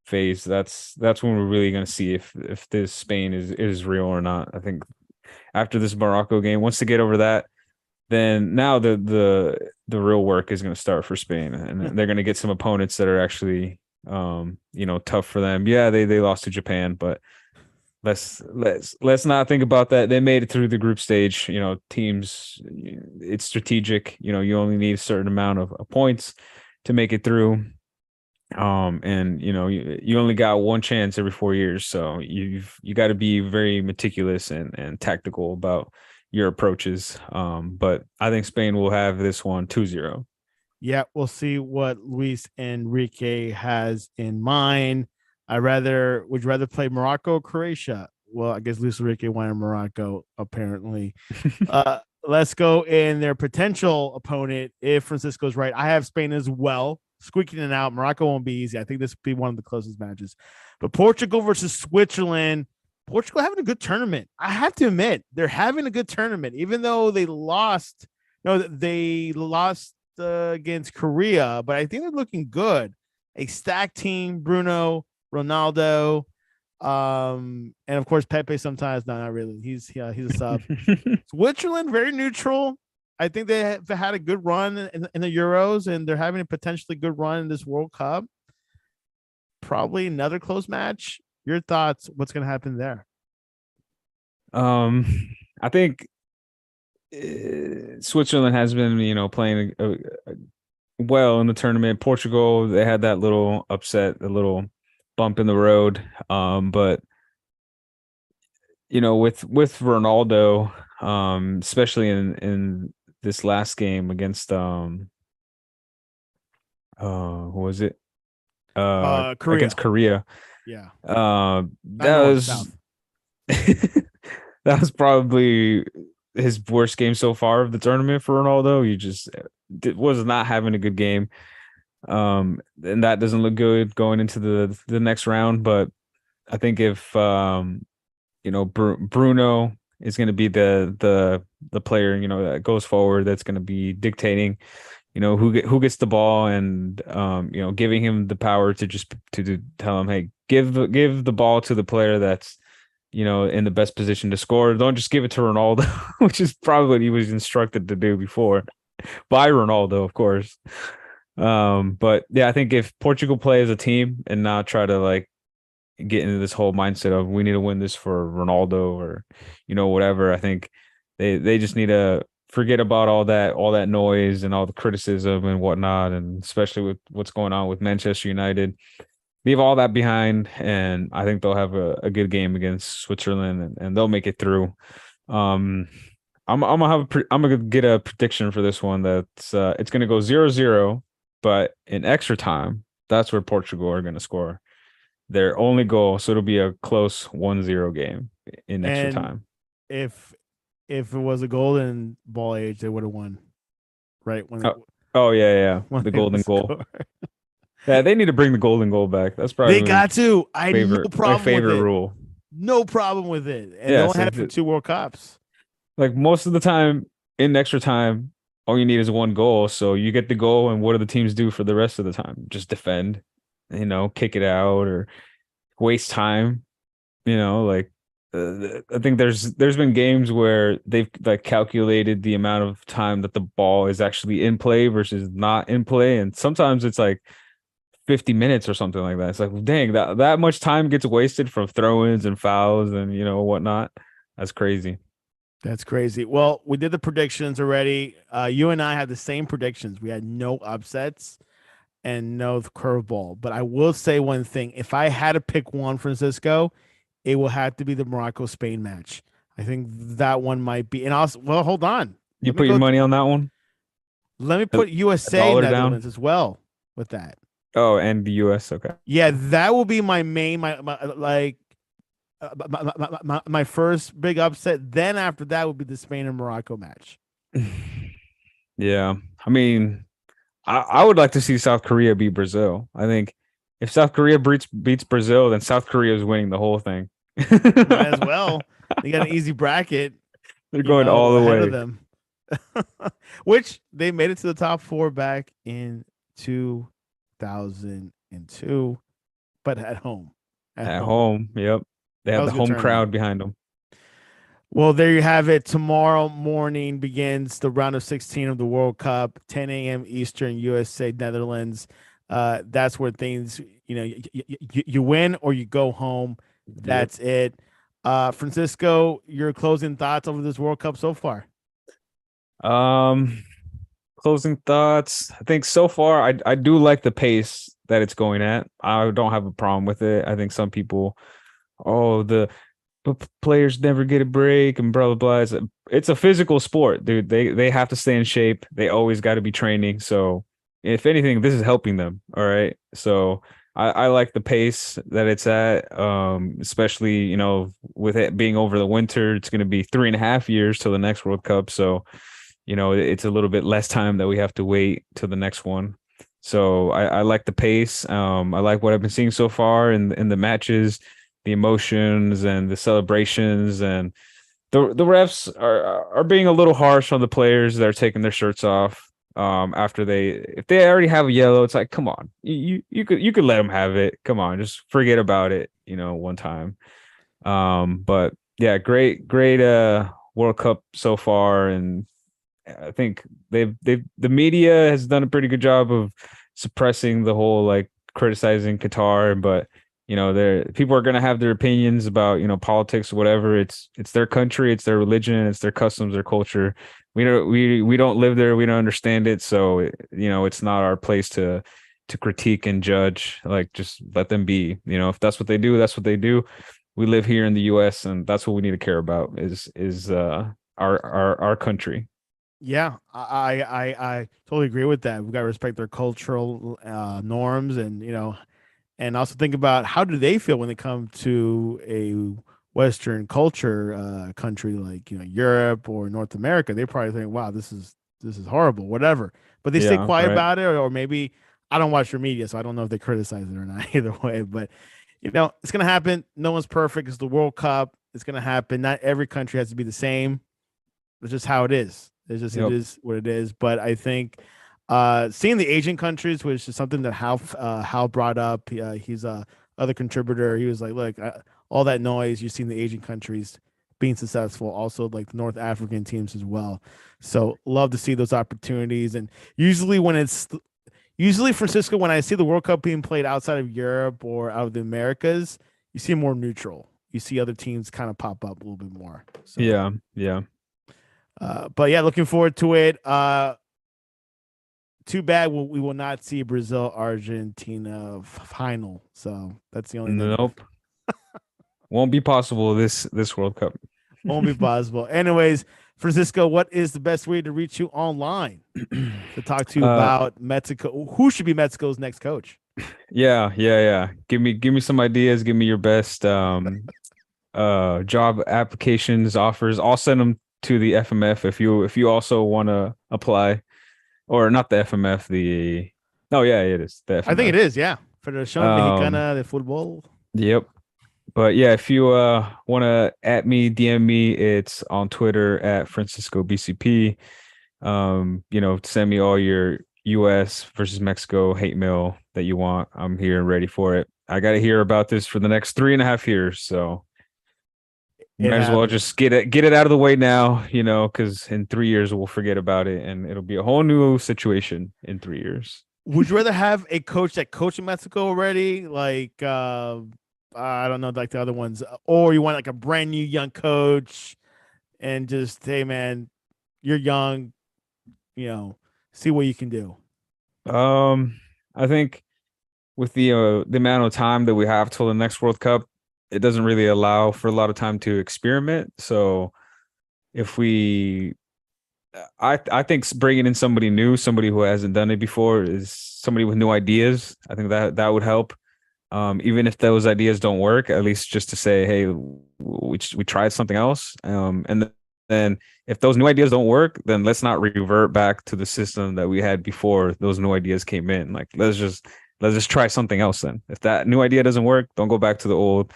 phase, that's when we're really going to see if this Spain is real or not. I think after this Morocco game, once they get over that, then now the real work is going to start for Spain, and they're going to get some opponents that are actually you know, tough for them. Yeah, they lost to Japan, but let's not think about that. They made it through the group stage. You know, teams, it's strategic. You know, you only need a certain amount of points to make it through. And you know, you only got one chance every 4 years, so you got to be very meticulous and tactical about your approaches. But I think Spain will have this one 2-0. Yeah, we'll see what Luis Enrique has in mind. Would you rather play Morocco or Croatia? Well, I guess Luis Enrique wanted Morocco, apparently. Let's go in their potential opponent. If Francisco's right, I have Spain as well. Squeaking it out. Morocco won't be easy. I think this will be one of the closest matches. But Portugal versus Switzerland. Portugal having a good tournament. I have to admit, they're having a good tournament, even though they lost. No, they lost against Korea, but I think they're looking good. A stacked team: Bruno, Ronaldo, and of course Pepe. Sometimes, no, not really. He's a sub. Switzerland, very neutral. I think they have had a good run in the Euros, and they're having a potentially good run in this World Cup. Probably another close match. Your thoughts? What's going to happen there? I think Switzerland has been, you know, playing well in the tournament. Portugal, they had that little upset, a little bump in the road. But you know, with Ronaldo, especially in this last game against who was it? Korea. against Korea. Yeah. That was that was probably his worst game so far of the tournament for Ronaldo. He just was not having a good game. And that doesn't look good going into the next round. But I think if Bruno is going to be the player, that goes forward, that's going to be dictating, who gets the ball, and giving him the power to just to tell him, hey, give the ball to the player that's in the best position to score. Don't just give it to Ronaldo, which is probably what he was instructed to do before by Ronaldo, of course. But yeah, I think if Portugal play as a team and not try to like get into this whole mindset of we need to win this for Ronaldo or whatever, I think they just need to forget about all that noise and all the criticism and whatnot, and especially with what's going on with Manchester United. Leave all that behind, and I think they'll have a good game against Switzerland, and they'll make it through. I'm gonna get a prediction for this one that's it's gonna go 0-0, but in extra time, that's where Portugal are gonna score their only goal, so it'll be a close 1-0 game in extra time. If it was a golden ball age, they would have won, right? Yeah, the golden goal. Yeah, they need to bring the golden goal back. That's probably they got to. I have no problem my favorite with it. rule. No problem with it. And they only had it for 2 World Cups. Like most of the time in extra time, all you need is 1 goal. So you get the goal, and what do the teams do for the rest of the time? Just defend, kick it out or waste time. I think there's been games where they've like calculated the amount of time that the ball is actually in play versus not in play, and sometimes it's like 50 minutes or something like that. It's like, dang, that much time gets wasted from throw-ins and fouls and whatnot. That's crazy. That's crazy. Well, we did the predictions already. You and I had the same predictions. We had no upsets and no curveball. But I will say one thing: if I had to pick one, Francisco, it will have to be the Morocco-Spain match. I think that one might be. And also, well, hold on. You put your money on that one? Let me put USA Netherlands as well with that. Oh, and the US. Okay. Yeah, that will be my main, my first big upset. Then after that would be the Spain and Morocco match. Yeah. I mean, I would like to see South Korea beat Brazil. I think if South Korea beats Brazil, then South Korea is winning the whole thing. Might as well. They got an easy bracket. They're going all the way of them. Which they made it to the top 4 back in 2002, but at home. At home. Yep. They have the home crowd behind them. Well, there you have it. Tomorrow morning begins the round of 16 of the World Cup, 10 a.m. Eastern, USA, Netherlands. That's where things, you win or you go home. That's it. Francisco, your closing thoughts over this World Cup so far? Closing thoughts. I think so far I do like the pace that it's going at. I don't have a problem with it. I think some people, the players never get a break and blah blah blah. It's a physical sport, dude. They have to stay in shape. They always got to be training. So if anything, this is helping them. All right. So I like the pace that it's at, especially, with it being over the winter. It's going to be 3.5 years till the next World Cup. So, it's a little bit less time that we have to wait till the next one. So I like the pace. I like what I've been seeing so far in the matches, the emotions and the celebrations, and the refs are being a little harsh on the players that are taking their shirts off. After if they already have a yellow, it's like, come on, you could let them have it. Come on, just forget about it, one time. But yeah, great World Cup so far, and I think the media has done a pretty good job of suppressing the whole like criticizing Qatar, but people are going to have their opinions about politics or whatever. It's their country, it's their religion, it's their customs, their culture. We don't live there, we don't understand it, so it's not our place to critique and judge. Like, just let them be. If that's what they do, that's what they do. We live here in the US, and that's what we need to care about is our country. Yeah, I totally agree with that. We've got to respect their cultural norms, and and also think about how do they feel when they come to a Western culture country like Europe or North America. They probably think, "Wow, this is horrible," whatever. But they stay Yeah, quiet right. about it, or maybe I don't watch their media, so I don't know if they criticize it or not. Either way, but it's gonna happen. No one's perfect. It's the World Cup. It's gonna happen. Not every country has to be the same. It's just how it is. It Yep. is what it is. But I think seeing the Asian countries, which is something that Hal brought up. He's a other contributor. He was like, look, all that noise you've seen the Asian countries being successful, also like the North African teams as well. So love to see those opportunities. And usually Francisco, when I see the World Cup being played outside of Europe or out of the Americas, you see more neutral. You see other teams kind of pop up a little bit more. So Yeah. Yeah. but yeah, looking forward to it. Too bad we will not see Brazil Argentina final. So that's the only negative. Nope. Won't be possible this World Cup. Won't be possible. Anyways, Francisco, what is the best way to reach you online to talk to you about Mexico? Who should be Mexico's next coach? Yeah. Give me some ideas. Give me your best job applications, offers. I'll send them to the FMF if you also want to apply, or not the FMF. Oh yeah, it is the FMF. I think it is. Yeah, Federación Mexicana de Fútbol. Yep. But yeah, if you want to at me, DM me, it's on Twitter at Francisco BCP. Send me all your US versus Mexico hate mail that you want. I'm here and ready for it. I got to hear about this for the next 3.5 years. So might as well just get it out of the way now, because in 3 years we'll forget about it and it'll be a whole new situation in 3 years. Would you rather have a coach that coached in Mexico already, like I don't know, like the other ones, or you want like a brand new young coach and just, hey man, you're young, see what you can do? I think with the amount of time that we have till the next World Cup, it doesn't really allow for a lot of time to experiment. So if I think bringing in somebody new, somebody who hasn't done it before, is somebody with new ideas. I think that would help. Even if those ideas don't work, at least just to say, hey, we tried something else. And then if those new ideas don't work, then let's not revert back to the system that we had before those new ideas came in. Like let's just try something else then. If that new idea doesn't work, don't go back to the old.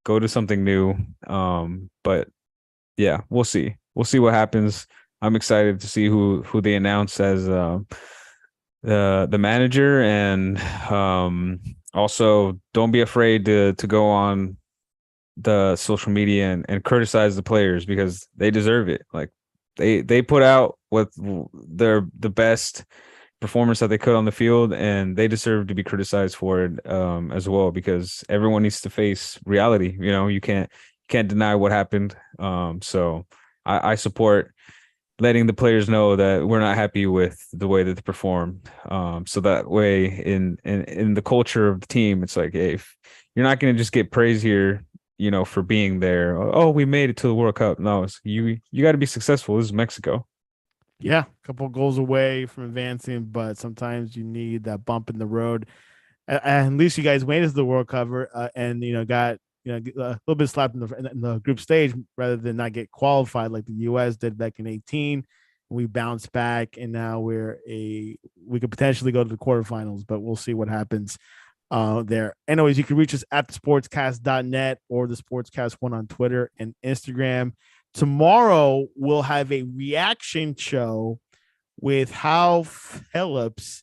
Go to something new. But yeah, we'll see. We'll see what happens. I'm excited to see who they announce as the manager, and also don't be afraid to go on the social media and criticize the players, because they deserve it. Like they put out what the best performance that they could on the field, and they deserve to be criticized for it as well, because everyone needs to face reality. You can't deny what happened. So I support letting the players know that we're not happy with the way that they perform. So that way in the culture of the team, it's like, hey, if you're not going to just get praise here, for being there. Oh, we made it to the World Cup. No, you got to be successful. This is Mexico. Yeah, a couple of goals away from advancing, but sometimes you need that bump in the road. At least you guys made it to the World Cup, and got a little bit slapped in the group stage rather than not get qualified like the U.S. did back in 2018. We bounced back, and now we could potentially go to the quarterfinals, but we'll see what happens there. Anyways, you can reach us at thesportscast.net or the Sportscast1 on Twitter and Instagram. Tomorrow we'll have a reaction show with Hal Phillips,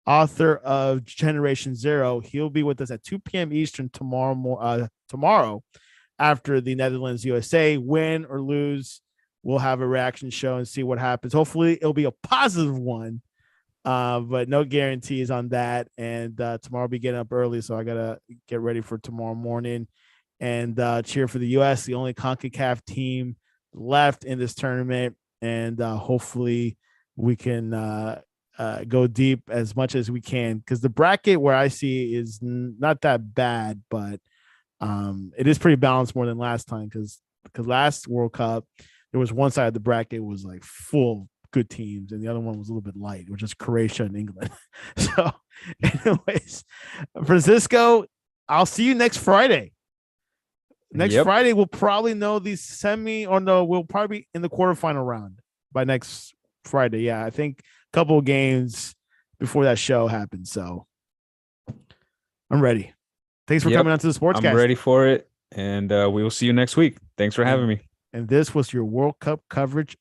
author of Generation Zero. He'll be with us at 2 p.m. Eastern tomorrow after the Netherlands USA win or lose. We'll have a reaction show and see what happens. Hopefully it'll be a positive one, but no guarantees on that. And tomorrow I'll be getting up early, so I got to get ready for tomorrow morning and cheer for the U.S., the only CONCACAF team left in this tournament. And hopefully we can go deep as much as we can, because the bracket where I see is not that bad, but it is pretty balanced more than last time, because last World Cup there was one side of the bracket was like full good teams, and the other one was a little bit light, which is Croatia and England. So, anyways, Francisco, I'll see you next Friday. Next Friday, we'll probably know the we'll probably be in the quarterfinal round by next Friday. Yeah, I think a couple of games before that show happens. So I'm ready. Thanks for coming on to the Sportscast. I'm ready for it. And we will see you next week. Thanks for having me. And this was your World Cup coverage